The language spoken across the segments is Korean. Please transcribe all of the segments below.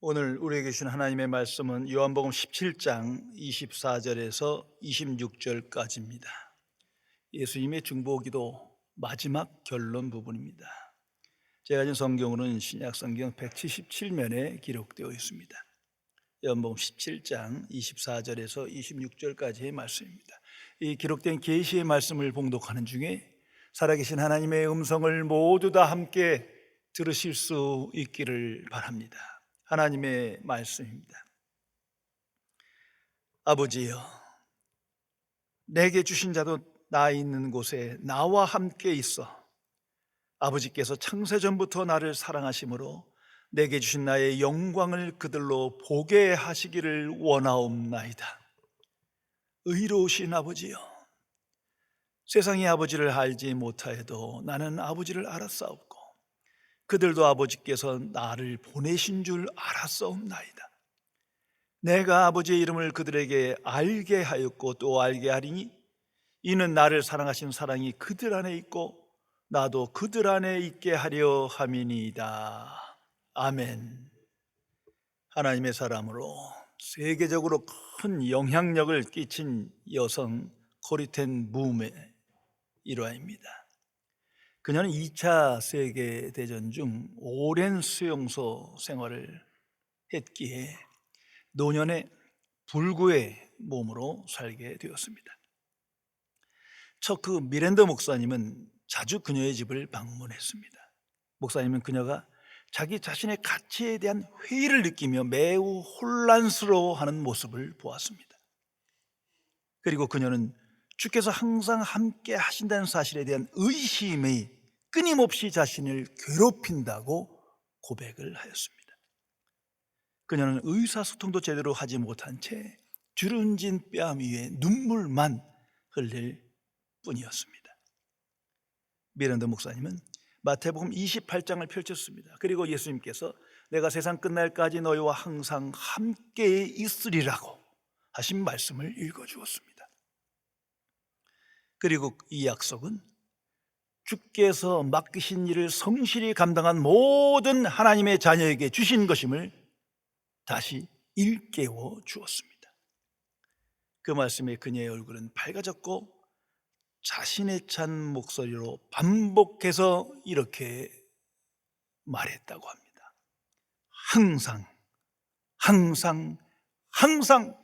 오늘 우리에게 주신 하나님의 말씀은 요한복음 17장 24절에서 26절까지입니다. 예수님의 중보기도 마지막 결론 부분입니다. 제가 가진 성경으로는 신약 성경 177면에 기록되어 있습니다. 요한복음 17장 24절에서 26절까지의 말씀입니다. 이 기록된 계시의 말씀을 봉독하는 중에 살아계신 하나님의 음성을 모두 다 함께 들으실 수 있기를 바랍니다. 하나님의 말씀입니다. 아버지여, 내게 주신 자도 나 있는 곳에 나와 함께 있어. 아버지께서 창세전부터 나를 사랑하심으로 내게 주신 나의 영광을 그들로 보게 하시기를 원하옵나이다. 의로우신 아버지여, 세상이 아버지를 알지 못하여도 나는 아버지를 알았사옵고 그들도 아버지께서 나를 보내신 줄 알았사옵나이다. 내가 아버지의 이름을 그들에게 알게 하였고 또 알게 하리니 이는 나를 사랑하신 사랑이 그들 안에 있고 나도 그들 안에 있게 하려 함이니이다. 아멘. 하나님의 사람으로 세계적으로 큰 영향력을 끼친 여성 코리텐 붐의 일화입니다. 그녀는 2차 세계대전 중 오랜 수용소 생활을 했기에 노년의 불구의 몸으로 살게 되었습니다. 그 미랜더 목사님은 자주 그녀의 집을 방문했습니다. 목사님은 그녀가 자기 자신의 가치에 대한 회의를 느끼며 매우 혼란스러워하는 모습을 보았습니다. 그리고 그녀는 주께서 항상 함께 하신다는 사실에 대한 의심이 끊임없이 자신을 괴롭힌다고 고백을 하였습니다. 그녀는 의사소통도 제대로 하지 못한 채 주름진 뺨 위에 눈물만 흘릴 뿐이었습니다. 미란다 목사님은 마태복음 28장을 펼쳤습니다. 그리고 예수님께서 내가 세상 끝날까지 너희와 항상 함께 있으리라고 하신 말씀을 읽어주었습니다. 그리고 이 약속은 주께서 맡기신 일을 성실히 감당한 모든 하나님의 자녀에게 주신 것임을 다시 일깨워 주었습니다. 그 말씀에 그녀의 얼굴은 밝아졌고 자신의 찬 목소리로 반복해서 이렇게 말했다고 합니다. 항상, 항상, 항상,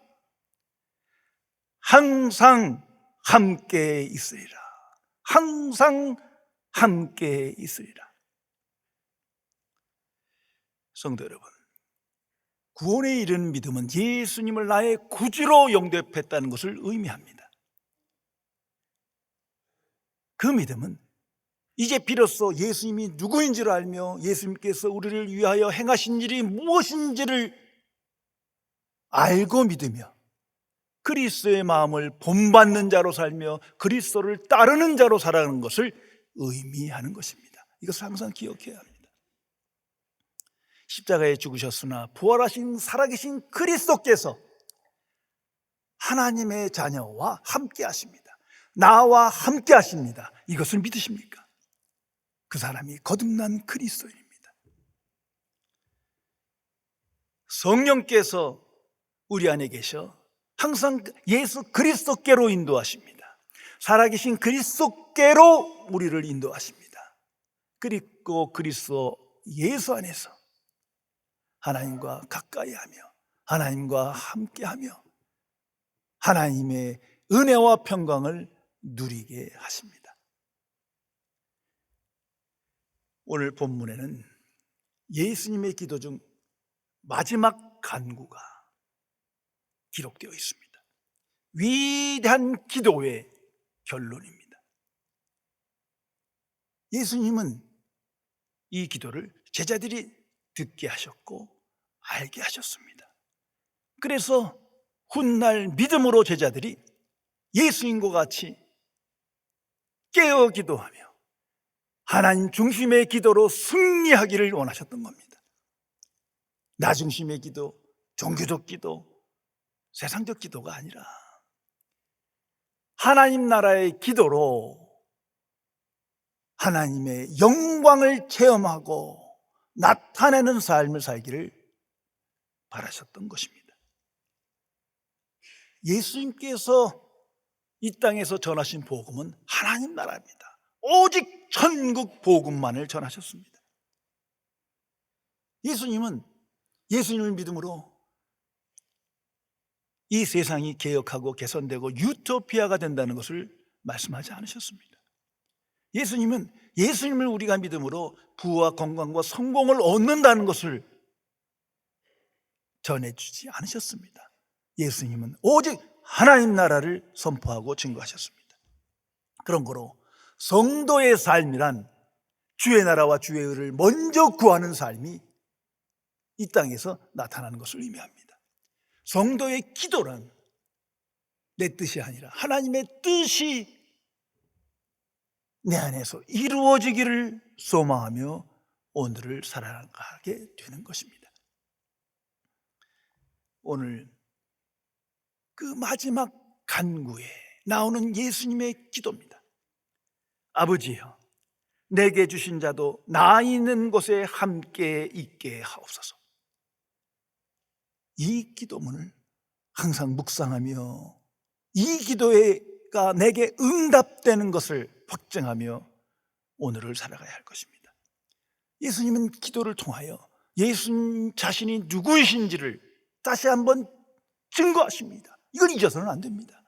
항상 함께 있으리라. 항상 함께 있으리라. 성도 여러분, 구원에 이르는 믿음은 예수님을 나의 구주로 영접했다는 것을 의미합니다. 그 믿음은 이제 비로소 예수님이 누구인지를 알며 예수님께서 우리를 위하여 행하신 일이 무엇인지를 알고 믿으며 그리스도의 마음을 본받는 자로 살며 그리스도를 따르는 자로 살아가는 것을 의미하는 것입니다. 이것을 항상 기억해야 합니다. 십자가에 죽으셨으나 부활하신 살아계신 그리스도께서 하나님의 자녀와 함께 하십니다. 나와 함께 하십니다. 이것을 믿으십니까? 그 사람이 거듭난 그리스도인입니다. 성령께서 우리 안에 계셔 항상 예수 그리스도께로 인도하십니다. 살아계신 그리스도께로 우리를 인도하십니다. 그리고 그리스도 예수 안에서 하나님과 가까이 하며 하나님과 함께하며 하나님의 은혜와 평강을 누리게 하십니다. 오늘 본문에는 예수님의 기도 중 마지막 간구가 기록되어 있습니다. 위대한 기도의 결론입니다. 예수님은 이 기도를 제자들이 듣게 하셨고 알게 하셨습니다. 그래서 훗날 믿음으로 제자들이 예수님과 같이 깨어 기도하며 하나님 중심의 기도로 승리하기를 원하셨던 겁니다. 나 중심의 기도, 종교적 기도, 세상적 기도가 아니라 하나님 나라의 기도로 하나님의 영광을 체험하고 나타내는 삶을 살기를 바라셨던 것입니다. 예수님께서 이 땅에서 전하신 복음은 하나님 나라입니다. 오직 천국 복음만을 전하셨습니다. 예수님은 예수님을 믿음으로 이 세상이 개혁하고 개선되고 유토피아가 된다는 것을 말씀하지 않으셨습니다. 예수님은 예수님을 우리가 믿음으로 부와 건강과 성공을 얻는다는 것을 전해주지 않으셨습니다. 예수님은 오직 하나님 나라를 선포하고 증거하셨습니다. 그런 거로 성도의 삶이란 주의 나라와 주의 의를 먼저 구하는 삶이 이 땅에서 나타나는 것을 의미합니다. 성도의 기도란 내 뜻이 아니라 하나님의 뜻이 내 안에서 이루어지기를 소망하며 오늘을 살아가게 되는 것입니다. 오늘 그 마지막 간구에 나오는 예수님의 기도입니다. 아버지여, 내게 주신 자도 나 있는 곳에 함께 있게 하옵소서. 이 기도문을 항상 묵상하며 이 기도가 내게 응답되는 것을 확증하며 오늘을 살아가야 할 것입니다. 예수님은 기도를 통하여 예수님 자신이 누구이신지를 다시 한번 증거하십니다. 이걸 잊어서는 안 됩니다.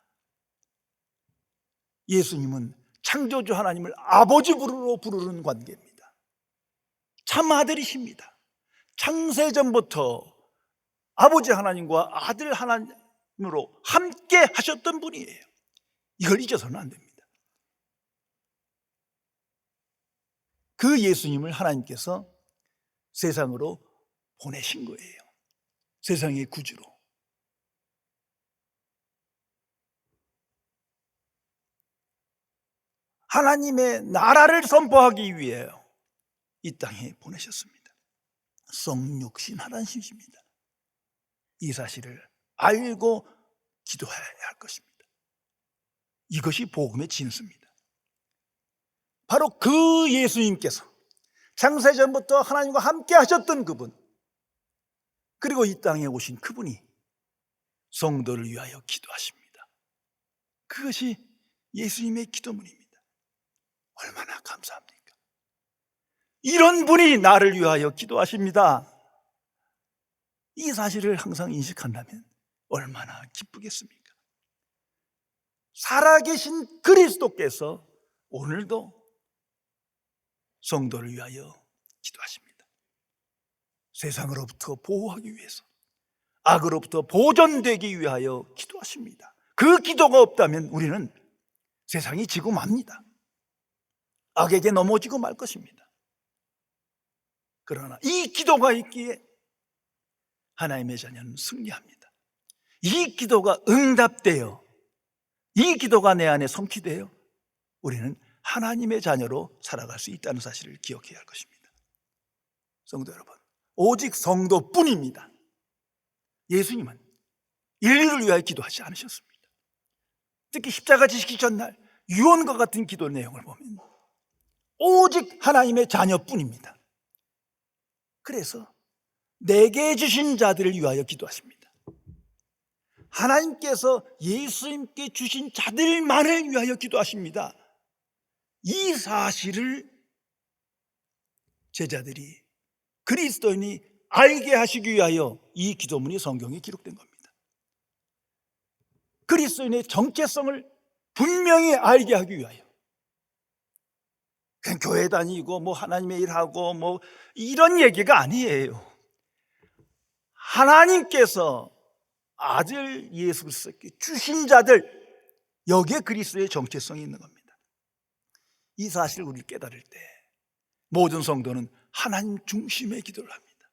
예수님은 창조주 하나님을 아버지로 부르는 관계입니다. 참 아들이십니다. 창세전부터 아버지 하나님과 아들 하나님으로 함께 하셨던 분이에요. 이걸 잊어서는 안 됩니다. 그 예수님을 하나님께서 세상으로 보내신 거예요. 세상의 구주로. 하나님의 나라를 선포하기 위해 이 땅에 보내셨습니다. 성육신 하나님이십니다. 이 사실을 알고 기도해야 할 것입니다. 이것이 복음의 진수입니다. 바로 그 예수님께서 창세전부터 하나님과 함께 하셨던 그분, 그리고 이 땅에 오신 그분이 성도를 위하여 기도하십니다. 그것이 예수님의 기도문입니다. 얼마나 감사합니까? 이런 분이 나를 위하여 기도하십니다. 이 사실을 항상 인식한다면 얼마나 기쁘겠습니까? 살아계신 그리스도께서 오늘도 성도를 위하여 기도하십니다. 세상으로부터 보호하기 위해서, 악으로부터 보존되기 위하여 기도하십니다. 그 기도가 없다면 우리는 세상이 지고 맙니다. 악에게 넘어지고 말 것입니다. 그러나 이 기도가 있기에 하나님의 자녀는 승리합니다. 이 기도가 응답되어 이 기도가 내 안에 성취되어 우리는 하나님의 자녀로 살아갈 수 있다는 사실을 기억해야 할 것입니다. 성도 여러분, 오직 성도뿐입니다. 예수님은 인류를 위하여 기도하지 않으셨습니다. 특히 십자가 지시기 전날 유언과 같은 기도 내용을 보면 오직 하나님의 자녀뿐입니다. 그래서 내게 주신 자들을 위하여 기도하십니다. 하나님께서 예수님께 주신 자들만을 위하여 기도하십니다. 이 사실을 제자들이, 그리스도인이 알게 하시기 위하여 이 기도문이 성경에 기록된 겁니다. 그리스도인의 정체성을 분명히 알게 하기 위하여. 그냥 교회 다니고 뭐 하나님의 일하고 뭐 이런 얘기가 아니에요. 하나님께서 아들 예수 그리스도께 주신 자들, 여기에 그리스도의 정체성이 있는 겁니다. 이 사실을 우리 깨달을 때 모든 성도는 하나님 중심의 기도를 합니다.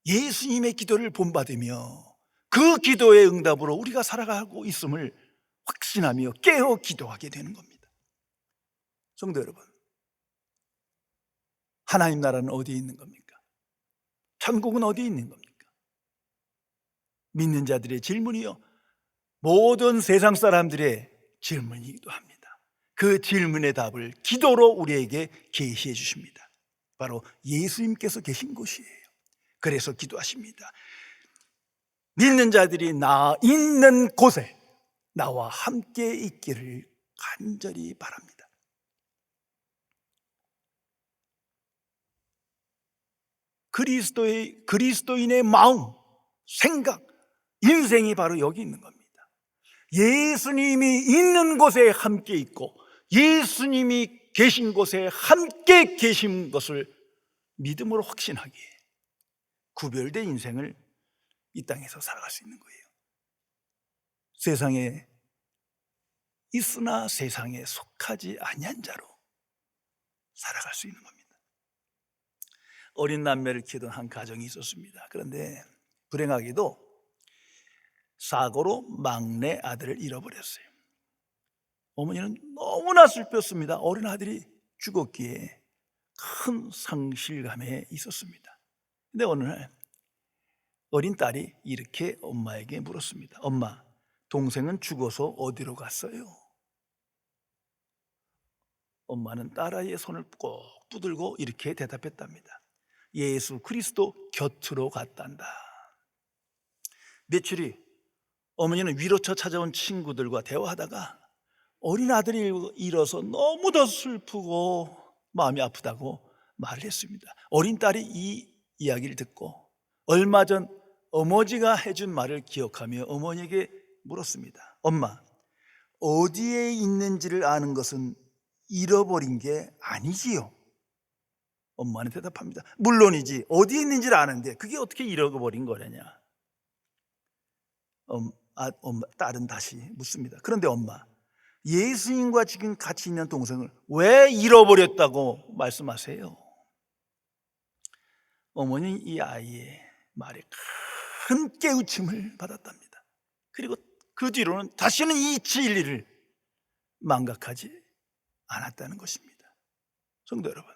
예수님의 기도를 본받으며 그 기도의 응답으로 우리가 살아가고 있음을 확신하며 깨어 기도하게 되는 겁니다. 성도 여러분, 하나님 나라는 어디에 있는 겁니까? 천국은 어디에 있는 겁니까? 믿는 자들의 질문이요, 모든 세상 사람들의 질문이기도 합니다. 그 질문의 답을 기도로 우리에게 계시해 주십니다. 바로 예수님께서 계신 곳이에요. 그래서 기도하십니다. 믿는 자들이 나 있는 곳에 나와 함께 있기를 간절히 바랍니다. 그리스도인의 마음, 생각, 인생이 바로 여기 있는 겁니다. 예수님이 있는 곳에 함께 있고 예수님이 계신 곳에 함께 계신 것을 믿음으로 확신하기에 구별된 인생을 이 땅에서 살아갈 수 있는 거예요. 세상에 있으나 세상에 속하지 아니한 자로 살아갈 수 있는 겁니다. 어린 남매를 키우던 한 가정이 있었습니다. 그런데 불행하게도 사고로 막내 아들을 잃어버렸어요. 어머니는 너무나 슬펐습니다. 어린 아들이 죽었기에 큰 상실감에 있었습니다. 근데 어느 날 어린 딸이 이렇게 엄마에게 물었습니다. 엄마, 동생은 죽어서 어디로 갔어요? 엄마는 딸아이의 손을 꼭 붙들고 이렇게 대답했답니다. 예수 그리스도 곁으로 갔단다. 며칠이 어머니는 위로쳐 찾아온 친구들과 대화하다가 어린 아들이 잃어서 너무 더 슬프고 마음이 아프다고 말을 했습니다. 어린 딸이 이 이야기를 듣고 얼마 전 어머니가 해준 말을 기억하며 어머니에게 물었습니다. 엄마, 어디에 있는지를 아는 것은 잃어버린 게 아니지요? 엄마는 대답합니다. 물론이지. 어디에 있는지를 아는데 그게 어떻게 잃어버린 거냐냐. 딸은 다시 묻습니다. 그런데 엄마, 예수님과 지금 같이 있는 동생을 왜 잃어버렸다고 말씀하세요? 어머니는 이 아이의 말에 큰 깨우침을 받았답니다. 그리고 그 뒤로는 다시는 이 진리를 망각하지 않았다는 것입니다. 성도 여러분,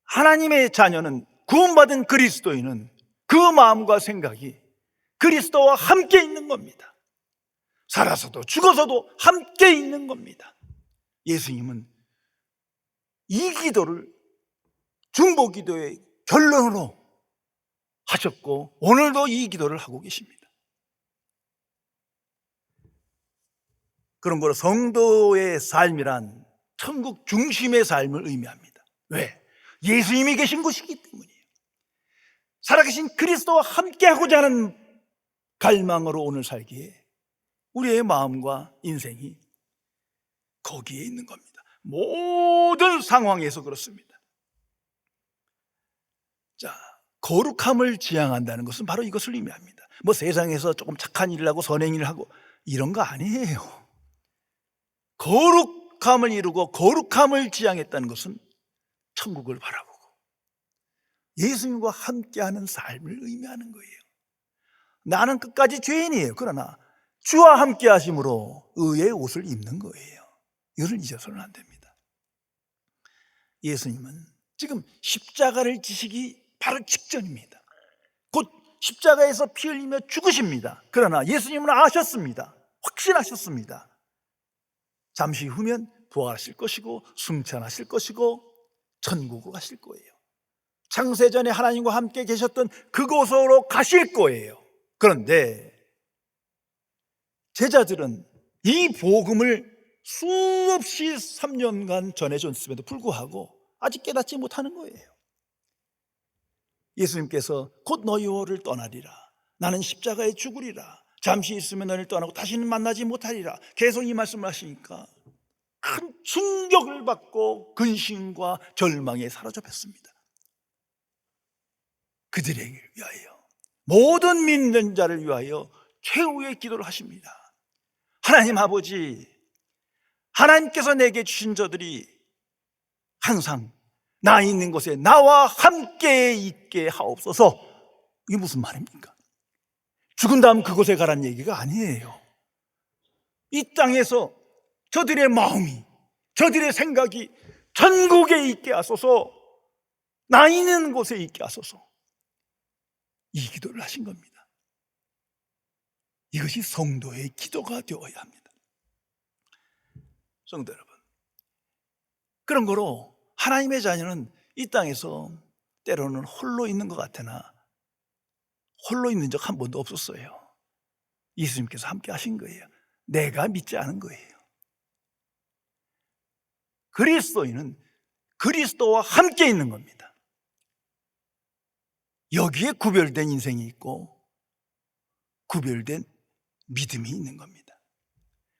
하나님의 자녀는, 구원받은 그리스도인은 그 마음과 생각이 그리스도와 함께 있는 겁니다. 살아서도 죽어서도 함께 있는 겁니다. 예수님은 이 기도를 중보기도의 결론으로 하셨고 오늘도 이 기도를 하고 계십니다. 그런 거로 성도의 삶이란 천국 중심의 삶을 의미합니다. 왜? 예수님이 계신 곳이기 때문이에요. 살아계신 그리스도와 함께하고자 하는 갈망으로 오늘 살기에 우리의 마음과 인생이 거기에 있는 겁니다. 모든 상황에서 그렇습니다. 자, 거룩함을 지향한다는 것은 바로 이것을 의미합니다. 뭐 세상에서 조금 착한 일을 하고 선행 일을 하고 이런 거 아니에요. 거룩함을 이루고 거룩함을 지향했다는 것은 천국을 바라보고 예수님과 함께하는 삶을 의미하는 거예요. 나는 끝까지 죄인이에요. 그러나 주와 함께 하심으로 의의 옷을 입는 거예요. 이것을 잊어서는 안 됩니다. 예수님은 지금 십자가를 지시기 바로 직전입니다. 곧 십자가에서 피 흘리며 죽으십니다. 그러나 예수님은 아셨습니다. 확신하셨습니다. 잠시 후면 부활하실 것이고 승천하실 것이고 천국으로 가실 거예요. 창세전에 하나님과 함께 계셨던 그곳으로 가실 거예요. 그런데 제자들은 이 복음을 수없이 3년간 전해줬음에도 불구하고 아직 깨닫지 못하는 거예요. 예수님께서 곧 너희를 떠나리라. 나는 십자가에 죽으리라. 잠시 있으면 너희를 떠나고 다시는 만나지 못하리라. 계속 이 말씀을 하시니까 큰 충격을 받고 근심과 절망에 사로잡혔습니다. 그들에게 위하여, 모든 믿는 자를 위하여 최후의 기도를 하십니다. 하나님 아버지, 하나님께서 내게 주신 저들이 항상 나 있는 곳에 나와 함께 있게 하옵소서. 이게 무슨 말입니까? 죽은 다음 그곳에 가라는 얘기가 아니에요. 이 땅에서 저들의 마음이, 저들의 생각이 천국에 있게 하소서, 나 있는 곳에 있게 하소서. 이 기도를 하신 겁니다. 이것이 성도의 기도가 되어야 합니다. 성도 여러분, 그런 거로 하나님의 자녀는 이 땅에서 때로는 홀로 있는 것 같으나 홀로 있는 적 한 번도 없었어요. 예수님께서 함께 하신 거예요. 내가 믿지 않은 거예요. 그리스도인은 그리스도와 함께 있는 겁니다. 여기에 구별된 인생이 있고 구별된 믿음이 있는 겁니다.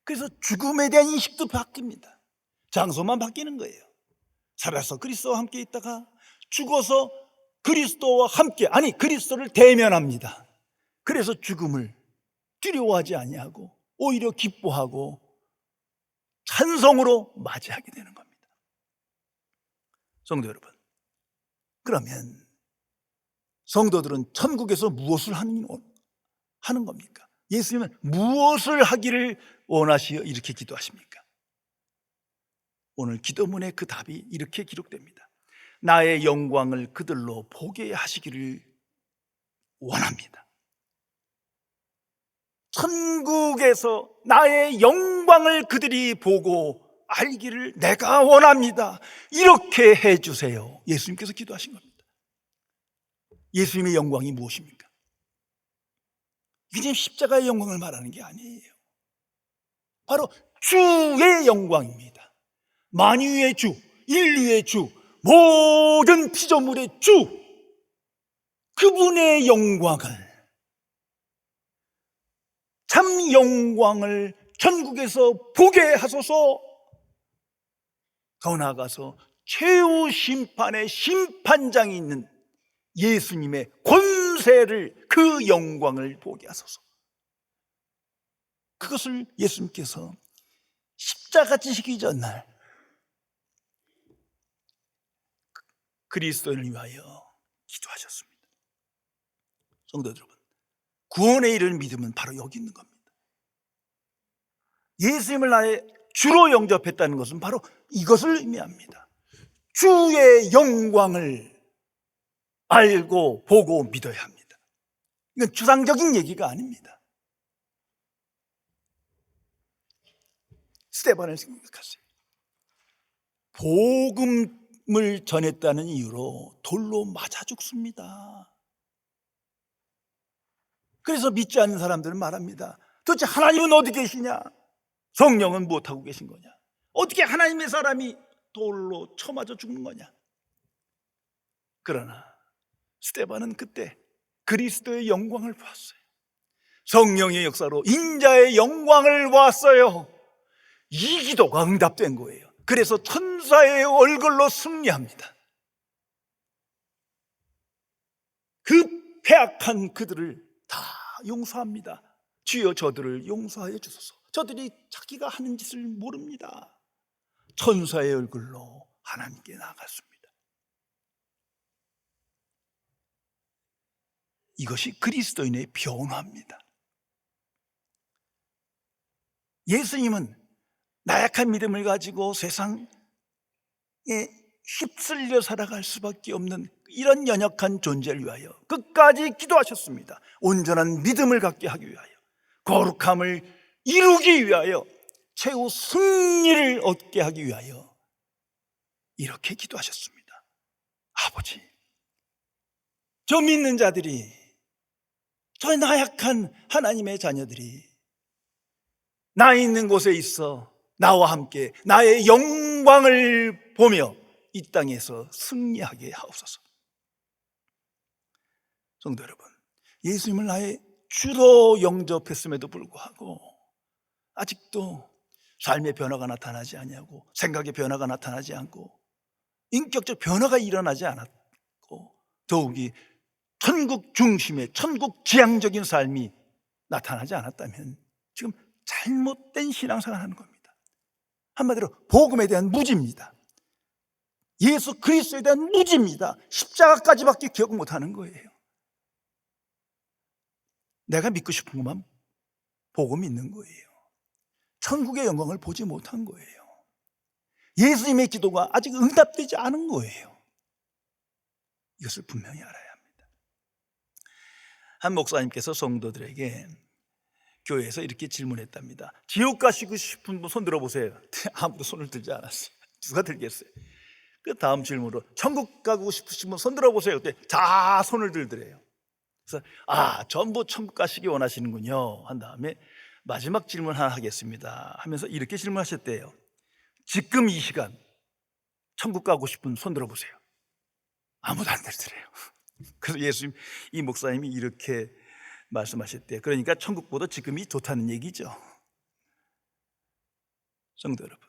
그래서 죽음에 대한 인식도 바뀝니다. 장소만 바뀌는 거예요. 살아서 그리스도와 함께 있다가 죽어서 그리스도와 함께, 아니 그리스도를 대면합니다. 그래서 죽음을 두려워하지 아니하고 오히려 기뻐하고 찬송으로 맞이하게 되는 겁니다. 성도 여러분, 그러면 성도들은 천국에서 무엇을 하는 겁니까? 예수님은 무엇을 하기를 원하시어 이렇게 기도하십니까? 오늘 기도문에 그 답이 이렇게 기록됩니다. 나의 영광을 그들로 보게 하시기를 원합니다. 천국에서 나의 영광을 그들이 보고 알기를 내가 원합니다. 이렇게 해주세요. 예수님께서 기도하신 겁니다. 예수님의 영광이 무엇입니까? 이게 지금 십자가의 영광을 말하는 게 아니에요. 바로 주의 영광입니다. 만유의 주, 인류의 주, 모든 피조물의 주, 그분의 영광을, 참 영광을 천국에서 보게 하소서. 더 나아가서 최후 심판의 심판장이 있는 예수님의 권세를, 그 영광을 보게 하소서. 그것을 예수님께서 십자가 지시기 전날 그리스도를 위하여 기도하셨습니다. 성도 여러분, 구원에 이르는 믿음은 바로 여기 있는 겁니다. 예수님을 나의 주로 영접했다는 것은 바로 이것을 의미합니다. 주의 영광을 알고 보고 믿어야 합니다. 이건 추상적인 얘기가 아닙니다. 스데반을 생각하세요. 복음을 전했다는 이유로 돌로 맞아 죽습니다. 그래서 믿지 않는 사람들은 말합니다. 도대체 하나님은 어디 계시냐? 성령은 무엇하고 계신 거냐? 어떻게 하나님의 사람이 돌로 쳐맞아 죽는 거냐? 그러나 스데반은 그때 그리스도의 영광을 보았어요. 성령의 역사로 인자의 영광을 보았어요. 이 기도가 응답된 거예요. 그래서 천사의 얼굴로 승리합니다. 그 패악한 그들을 다 용서합니다. 주여 저들을 용서하여 주소서. 저들이 자기가 하는 짓을 모릅니다. 천사의 얼굴로 하나님께 나아갔습니다. 이것이 그리스도인의 변화입니다. 예수님은 나약한 믿음을 가지고 세상에 휩쓸려 살아갈 수밖에 없는 이런 연약한 존재를 위하여 끝까지 기도하셨습니다. 온전한 믿음을 갖게 하기 위하여, 거룩함을 이루기 위하여, 최후 승리를 얻게 하기 위하여 이렇게 기도하셨습니다. 아버지, 저 믿는 자들이, 저 나약한 하나님의 자녀들이 나 있는 곳에 있어 나와 함께 나의 영광을 보며 이 땅에서 승리하게 하옵소서. 성도 여러분, 예수님을 나의 주로 영접했음에도 불구하고 아직도 삶의 변화가 나타나지 아니하고, 생각의 변화가 나타나지 않고, 인격적 변화가 일어나지 않았고, 더욱이 천국 중심의 천국 지향적인 삶이 나타나지 않았다면 지금 잘못된 신앙생활을 하는 겁니다. 한마디로 복음에 대한 무지입니다. 예수 그리스도에 대한 무지입니다. 십자가까지밖에 기억 못하는 거예요. 내가 믿고 싶은 것만 보고 믿는 거예요. 천국의 영광을 보지 못한 거예요. 예수님의 기도가 아직 응답되지 않은 거예요. 이것을 분명히 알아야 합니다. 한 목사님께서 성도들에게 교회에서 이렇게 질문했답니다. 지옥 가시고 싶은 분 손 들어보세요. 아무도 손을 들지 않았어요. 누가 들겠어요? 그 다음 질문으로 천국 가고 싶으신 분 손 들어보세요. 그때 다 손을 들더래요. 그래서 전부 천국 가시기 원하시는군요 한 다음에 마지막 질문 하나 하겠습니다 하면서 이렇게 질문하셨대요. 지금 이 시간 천국 가고 싶은 손 들어보세요. 아무도 안 들더래요. 그래서 예수님, 이 목사님이 이렇게 말씀하셨대요. 그러니까 천국보다 지금이 좋다는 얘기죠. 성도 여러분,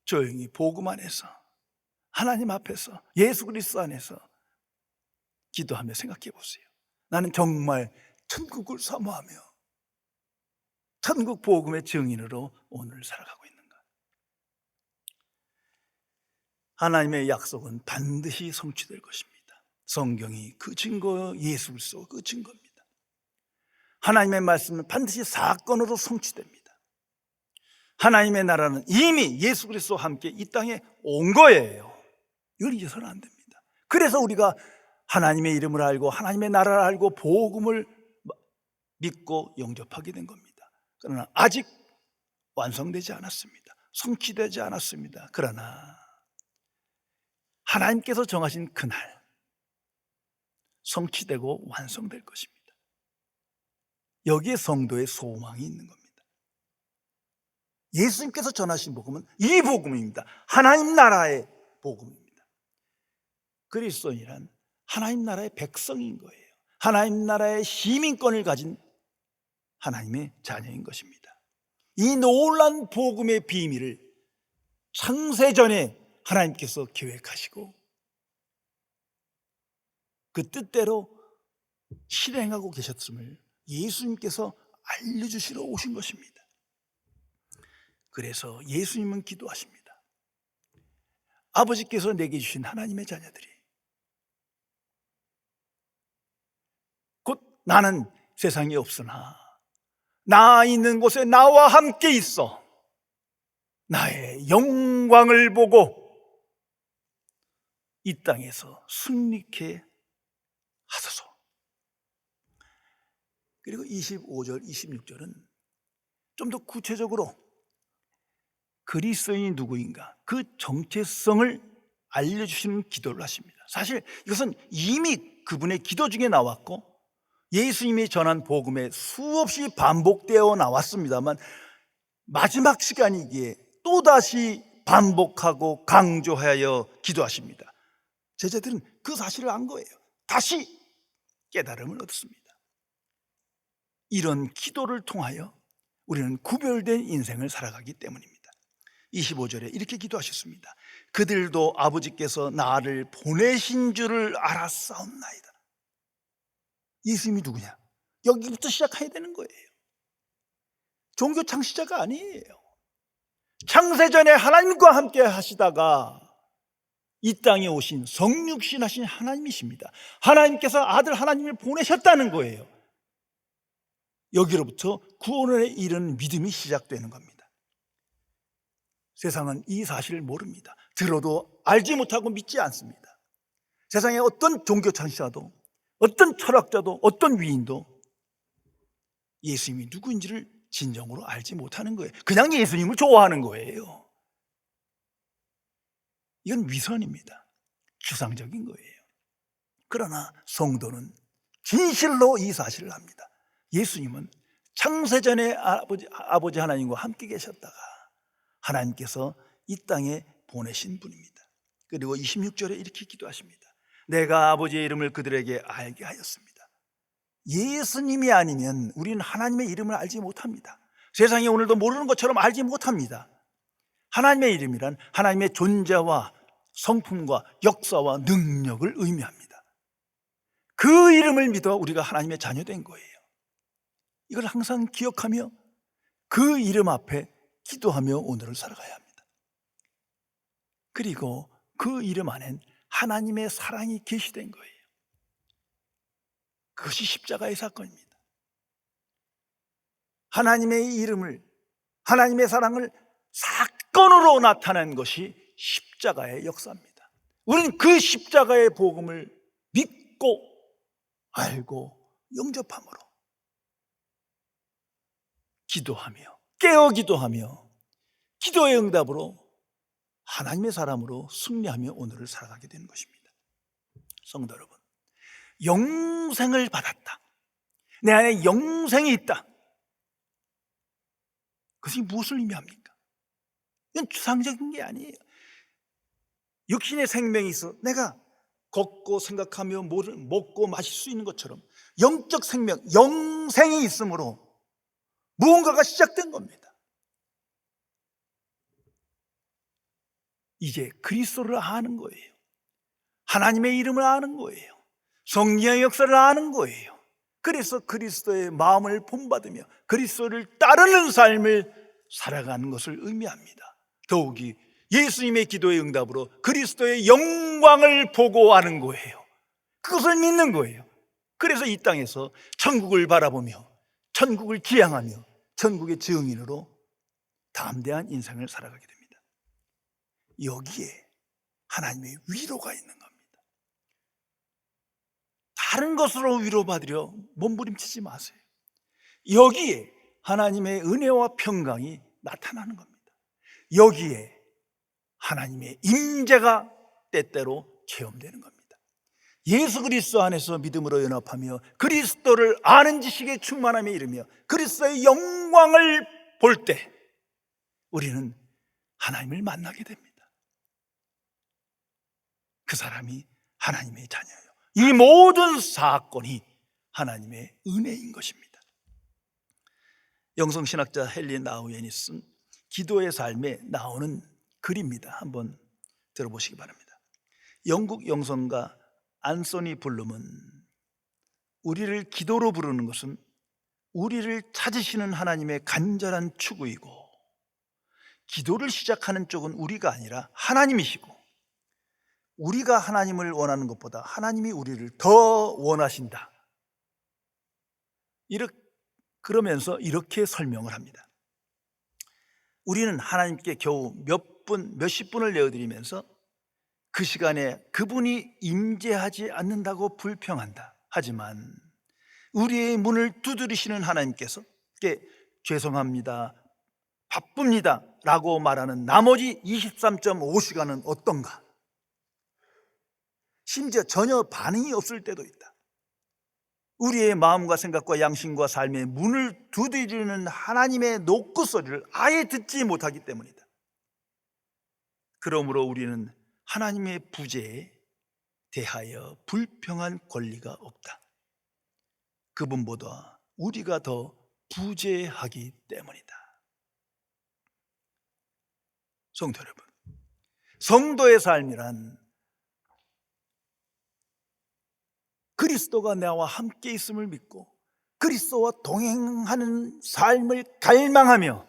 조용히 복음 안에서, 하나님 앞에서, 예수 그리스도 안에서 기도하며 생각해 보세요. 나는 정말 천국을 사모하며 천국 복음의 증인으로 오늘 살아가고 있는가? 하나님의 약속은 반드시 성취될 것입니다. 성경이 그 증거요, 예수 그리스도 그 증거입니다. 하나님의 말씀은 반드시 사건으로 성취됩니다. 하나님의 나라는 이미 예수 그리스도와 함께 이 땅에 온 거예요. 이걸 잊어서는 안 됩니다. 그래서 우리가 하나님의 이름을 알고 하나님의 나라를 알고 복음을 믿고 영접하게 된 겁니다. 그러나 아직 완성되지 않았습니다. 성취되지 않았습니다. 그러나 하나님께서 정하신 그날 성취되고 완성될 것입니다. 여기에 성도의 소망이 있는 겁니다. 예수님께서 전하신 복음은 이 복음입니다. 하나님 나라의 복음입니다. 그리스도인이란 하나님 나라의 백성인 거예요. 하나님 나라의 시민권을 가진 하나님의 자녀인 것입니다. 이 놀라운 복음의 비밀을 창세전에 하나님께서 계획하시고 그 뜻대로 실행하고 계셨음을 예수님께서 알려주시러 오신 것입니다. 그래서 예수님은 기도하십니다. 아버지께서 내게 주신 하나님의 자녀들이 곧 나는 세상에 없으나 나 있는 곳에 나와 함께 있어 나의 영광을 보고 이 땅에서 승리케 하소서. 그리고 25절, 26절은 좀 더 구체적으로 그리스도인이 누구인가 그 정체성을 알려주시는 기도를 하십니다. 사실 이것은 이미 그분의 기도 중에 나왔고 예수님이 전한 복음에 수없이 반복되어 나왔습니다만 마지막 시간이기에 또다시 반복하고 강조하여 기도하십니다. 제자들은 그 사실을 안 거예요. 다시 깨달음을 얻습니다. 이런 기도를 통하여 우리는 구별된 인생을 살아가기 때문입니다. 25절에 이렇게 기도하셨습니다. 그들도 아버지께서 나를 보내신 줄을 알았사옵나이다. 예수님이 누구냐? 여기부터 시작해야 되는 거예요. 종교 창시자가 아니에요. 창세전에 하나님과 함께 하시다가 이 땅에 오신 성육신 하신 하나님이십니다. 하나님께서 아들 하나님을 보내셨다는 거예요. 여기로부터 구원에 이르는 믿음이 시작되는 겁니다. 세상은 이 사실을 모릅니다. 들어도 알지 못하고 믿지 않습니다. 세상에 어떤 종교 창시자도 어떤 철학자도 어떤 위인도 예수님이 누구인지를 진정으로 알지 못하는 거예요. 그냥 예수님을 좋아하는 거예요. 이건 위선입니다. 추상적인 거예요. 그러나 성도는 진실로 이 사실을 압니다. 예수님은 창세전에 아버지 하나님과 함께 계셨다가 하나님께서 이 땅에 보내신 분입니다. 그리고 26절에 이렇게 기도하십니다. 내가 아버지의 이름을 그들에게 알게 하였습니다. 예수님이 아니면 우리는 하나님의 이름을 알지 못합니다. 세상이 오늘도 모르는 것처럼 알지 못합니다. 하나님의 이름이란 하나님의 존재와 성품과 역사와 능력을 의미합니다. 그 이름을 믿어 우리가 하나님의 자녀된 거예요. 이걸 항상 기억하며 그 이름 앞에 기도하며 오늘을 살아가야 합니다. 그리고 그 이름 안엔 하나님의 사랑이 계시된 거예요. 그것이 십자가의 사건입니다. 하나님의 이름을, 하나님의 사랑을 사건으로 나타낸 것이 십자가의 역사입니다. 우리는 그 십자가의 복음을 믿고 알고 영접함으로 기도하며 깨어 기도하며 기도의 응답으로 하나님의 사람으로 승리하며 오늘을 살아가게 되는 것입니다. 성도 여러분, 영생을 받았다. 내 안에 영생이 있다. 그것이 무엇을 의미합니까? 이건 추상적인 게 아니에요. 육신의 생명이 있어 내가 걷고 생각하며 먹고 마실 수 있는 것처럼 영적 생명, 영생이 있으므로 무언가가 시작된 겁니다. 이제 그리스도를 아는 거예요. 하나님의 이름을 아는 거예요. 성령의 역사를 아는 거예요. 그래서 그리스도의 마음을 본받으며 그리스도를 따르는 삶을 살아가는 것을 의미합니다. 더욱이 예수님의 기도의 응답으로 그리스도의 영광을 보고 아는 거예요. 그것을 믿는 거예요. 그래서 이 땅에서 천국을 바라보며 천국을 지향하며 천국의 증인으로 담대한 인생을 살아가게 됩니다. 여기에 하나님의 위로가 있는 겁니다. 다른 것으로 위로받으려 몸부림치지 마세요. 여기에 하나님의 은혜와 평강이 나타나는 겁니다. 여기에 하나님의 임재가 때때로 체험되는 겁니다. 예수 그리스도 안에서 믿음으로 연합하며 그리스도를 아는 지식에 충만함에 이르며 그리스도의 영광을 볼 때 우리는 하나님을 만나게 됩니다. 그 사람이 하나님의 자녀예요. 이 모든 사건이 하나님의 은혜인 것입니다. 영성신학자 헨리 나우엔이 쓴 기도의 삶에 나오는 글입니다. 한번 들어보시기 바랍니다. 영국 영성가 안소니 블룸은 우리를 기도로 부르는 것은 우리를 찾으시는 하나님의 간절한 추구이고 기도를 시작하는 쪽은 우리가 아니라 하나님이시고 우리가 하나님을 원하는 것보다 하나님이 우리를 더 원하신다. 그러면서 이렇게 설명을 합니다. 우리는 하나님께 겨우 몇십 분을 내어드리면서 그 시간에 그분이 임재하지 않는다고 불평한다. 하지만 우리의 문을 두드리시는 하나님께서 죄송합니다, 바쁩니다 라고 말하는 나머지 23.5시간은 어떤가? 심지어 전혀 반응이 없을 때도 있다. 우리의 마음과 생각과 양심과 삶의 문을 두드리는 하나님의 노크소리를 아예 듣지 못하기 때문이다. 그러므로 우리는 하나님의 부재에 대하여 불평할 권리가 없다. 그분보다 우리가 더 부재하기 때문이다. 성도 여러분, 성도의 삶이란 그리스도가 나와 함께 있음을 믿고 그리스도와 동행하는 삶을 갈망하며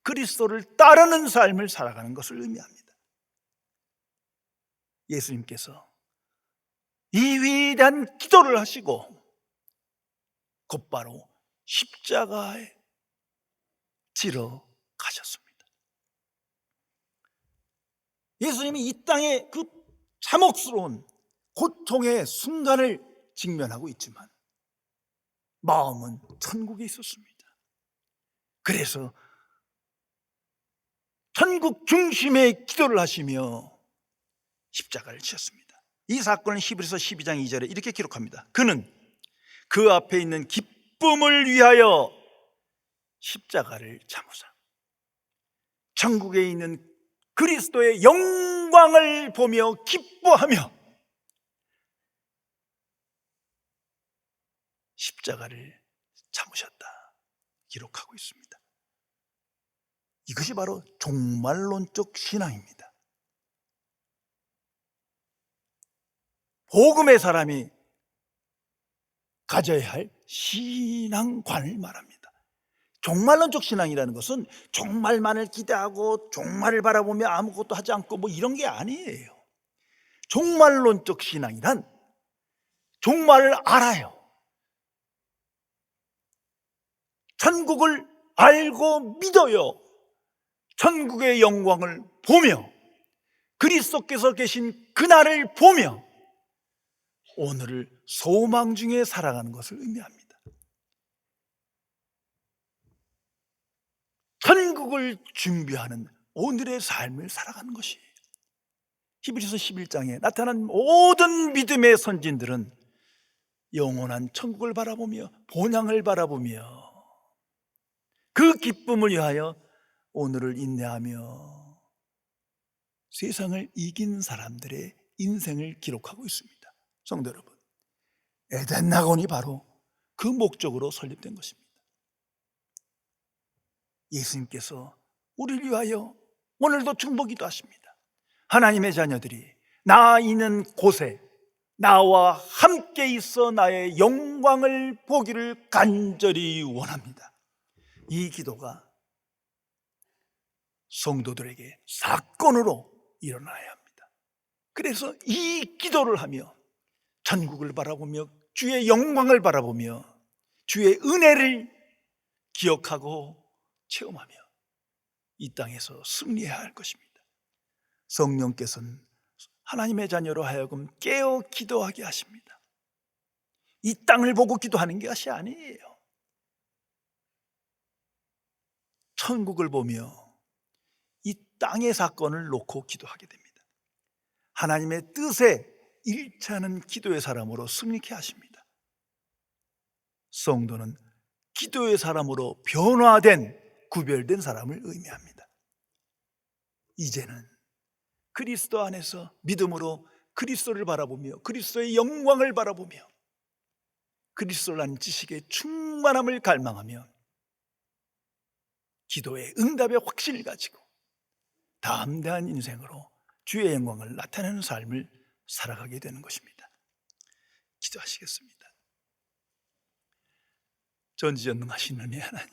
그리스도를 따르는 삶을 살아가는 것을 의미합니다. 예수님께서 이 위대한 기도를 하시고 곧바로 십자가에 지러 가셨습니다. 예수님이 이 땅에 그 참혹스러운 고통의 순간을 직면하고 있지만 마음은 천국에 있었습니다. 그래서 천국 중심의 기도를 하시며 십자가를 지셨습니다. 이 사건은 히브리서 12장 2절에 이렇게 기록합니다. 그는 그 앞에 있는 기쁨을 위하여 십자가를 참으사 천국에 있는 그리스도의 영광을 보며 기뻐하며 십자가를 참으셨다 기록하고 있습니다. 이것이 바로 종말론적 신앙입니다. 복음의 사람이 가져야 할 신앙관을 말합니다. 종말론적 신앙이라는 것은 종말만을 기대하고 종말을 바라보며 아무것도 하지 않고 뭐 이런 게 아니에요. 종말론적 신앙이란 종말을 알아요. 천국을 알고 믿어요. 천국의 영광을 보며 그리스도께서 계신 그날을 보며 오늘을 소망 중에 살아가는 것을 의미합니다. 천국을 준비하는 오늘의 삶을 살아가는 것이에요. 히브리서 11장에 나타난 모든 믿음의 선진들은 영원한 천국을 바라보며 본향을 바라보며 그 기쁨을 위하여 오늘을 인내하며 세상을 이긴 사람들의 인생을 기록하고 있습니다. 성도 여러분, 에덴 낙원이 바로 그 목적으로 설립된 것입니다. 예수님께서 우리를 위하여 오늘도 중보기도 하십니다. 하나님의 자녀들이 나 있는 곳에 나와 함께 있어 나의 영광을 보기를 간절히 원합니다. 이 기도가 성도들에게 사건으로 일어나야 합니다. 그래서 이 기도를 하며 천국을 바라보며 주의 영광을 바라보며 주의 은혜를 기억하고 체험하며 이 땅에서 승리해야 할 것입니다. 성령께서는 하나님의 자녀로 하여금 깨어 기도하게 하십니다. 이 땅을 보고 기도하는 것이 아니에요. 천국을 보며 이 땅의 사건을 놓고 기도하게 됩니다. 하나님의 뜻에 일치하는 기도의 사람으로 승리케 하십니다. 성도는 기도의 사람으로 변화된, 구별된 사람을 의미합니다. 이제는 그리스도 안에서 믿음으로 그리스도를 바라보며 그리스도의 영광을 바라보며 그리스도라는 지식의 충만함을 갈망하며 기도의 응답의 확신을 가지고 담대한 인생으로 주의 영광을 나타내는 삶을 살아가게 되는 것입니다. 기도하시겠습니다. 전지전능하신 은혜의 하나님,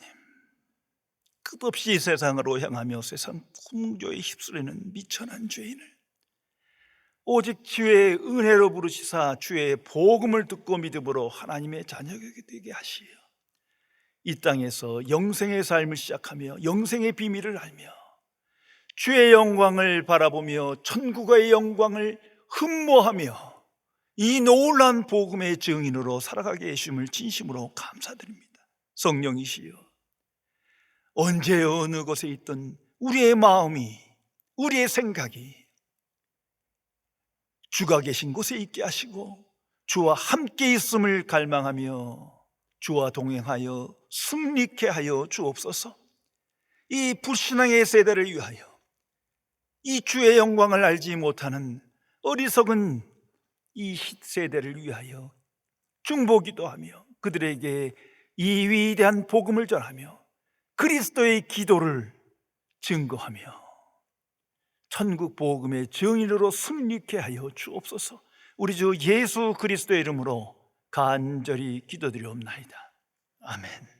끝없이 세상으로 향하며 세상 풍조에 휩쓸리는 미천한 죄인을 오직 주의 은혜로 부르시사 주의 복음을 듣고 믿음으로 하나님의 자녀가 되게 하시어 이 땅에서 영생의 삶을 시작하며 영생의 비밀을 알며 주의 영광을 바라보며 천국의 영광을 흠모하며 이 놀라운 복음의 증인으로 살아가게 해주심을 진심으로 감사드립니다. 성령이시여, 언제 어느 곳에 있던 우리의 마음이, 우리의 생각이 주가 계신 곳에 있게 하시고 주와 함께 있음을 갈망하며 주와 동행하여 승리케 하여 주옵소서. 이 불신앙의 세대를 위하여 이 주의 영광을 알지 못하는 어리석은 이 세대를 위하여 중보기도 하며 그들에게 이 위대한 복음을 전하며 그리스도의 기도를 증거하며 천국 복음의 증인으로 승리케 하여 주옵소서. 우리 주 예수 그리스도의 이름으로 간절히 기도드리옵나이다. 아멘.